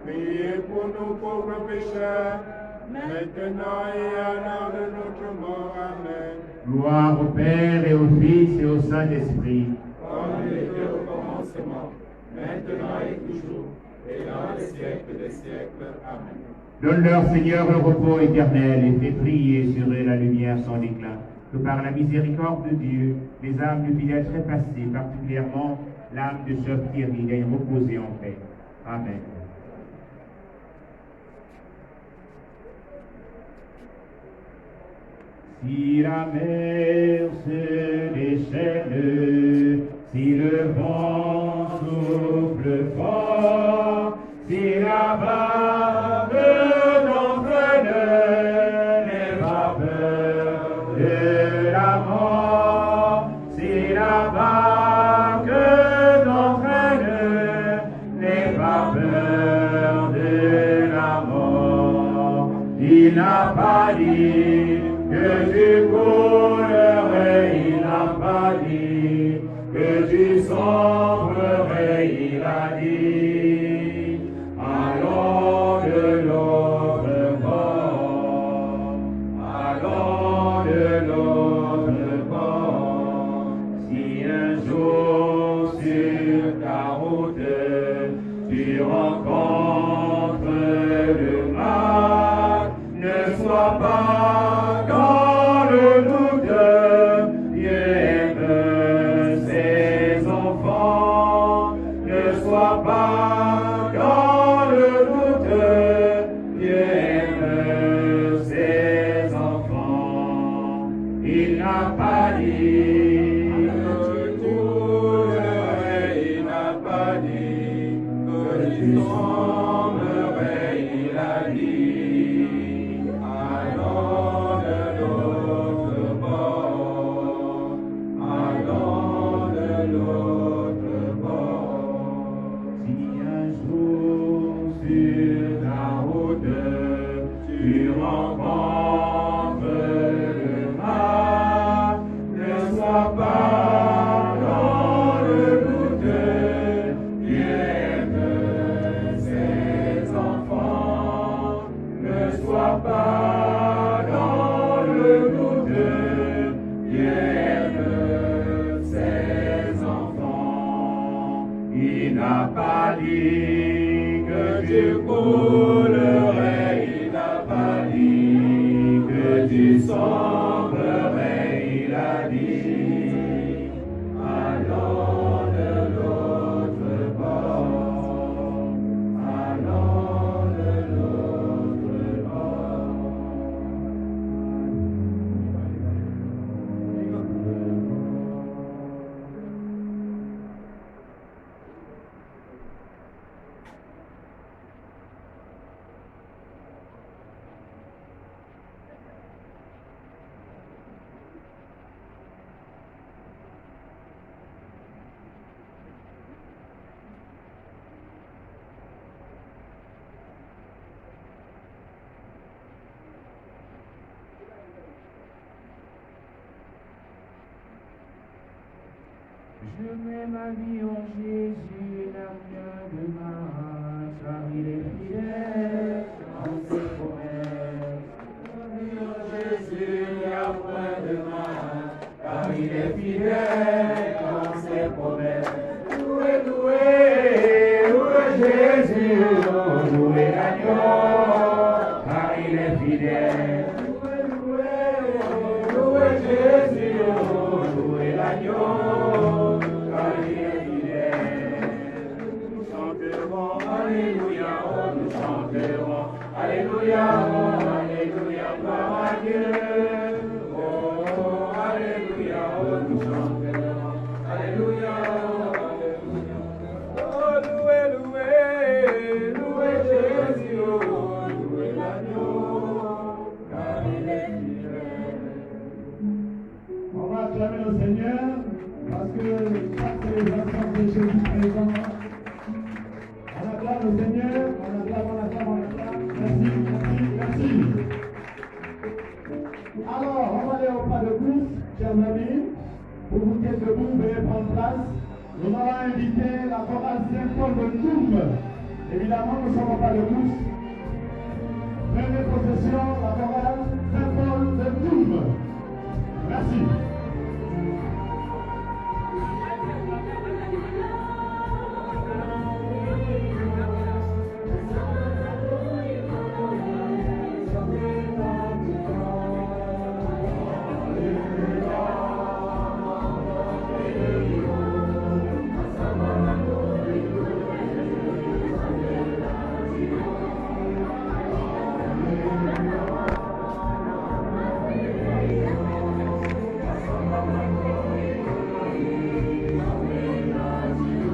priez pour nous pauvres pécheurs, maintenant et à l'heure de notre mort. Amen. Gloire au Père et au Fils et au Saint-Esprit. Comme il était au commencement, maintenant et toujours, et dans les siècles des siècles. Amen. Donne-leur, Seigneur, le repos éternel et fais briller sur eux la lumière sans déclin. Que par la miséricorde de Dieu, les âmes de fidèles trépassés, particulièrement l'âme de Sœur Thierry, gagnent reposer en paix. Amen. Si la mer se déchaîne, si le vent souffle fort, si la vague n'entraîne les vapeurs de la mort, si la vague n'entraîne les vapeurs de la mort, il n'a pas dit que tu coulerais, il n'a pas dit que tu sombrerais, il a dit allons de l'autre bord, allons de l'autre bord. Si un jour sur ta route tu rencontres le mal, ne sois pas dans le doute. Dieu aime ses enfants. Ne sois pas dans le doute. Dieu aime ses enfants. Il n'a pas dit que tu coulerais, il n'a pas dit que tu sombrerais, il a dit allons de l'autre bord, allons de l'autre bord. Si un jour sur ta route tu rencontres le mal, ne sois pas dans le doute. Dieu aime ses enfants. Ne sois pas dans le doute. Dieu aime ses enfants. Il n'a pas dit que tu coulerais, il n'a pas dit que tu sombrerais, il a dit allons de l'autre bord, allons de l'autre bord. Je mets ma vie en Jésus, n'a rien de mal, car il est fidèle dans ses promesses. Ma vie en Jésus, il n'y a point de mal, car il est fidèle dans ses promesses. Louez, louez, louez Jésus, louez l'agneau, car il est fidèle. Louez, louez, louez Jésus, louez l'agneau, car il est fidèle. Nous chanterons, alléluia, oh, nous chanterons, alléluia, oh, alléluia, gloire à Dieu. Oh, alléluia, oh, nous chanterons, alléluia, alléluia. Oh, louez, louez, louez Jésus, oh, louez l'agneau, car il est fidèle. On va acclamer le Seigneur parce que chaque célébration de Jésus présent. On acclame le Seigneur, on acclame, on acclame, on acclame. Merci, merci, merci. Alors, on va aller au pas de course, chers amis. Pour vous qui êtes debout, veuillez prendre place. Nous allons inviter la chorale Saint-Paul de Tourme. Évidemment, nous sommes au pas de course. Prenez possession, la chorale Saint-Paul de Tourme. Merci.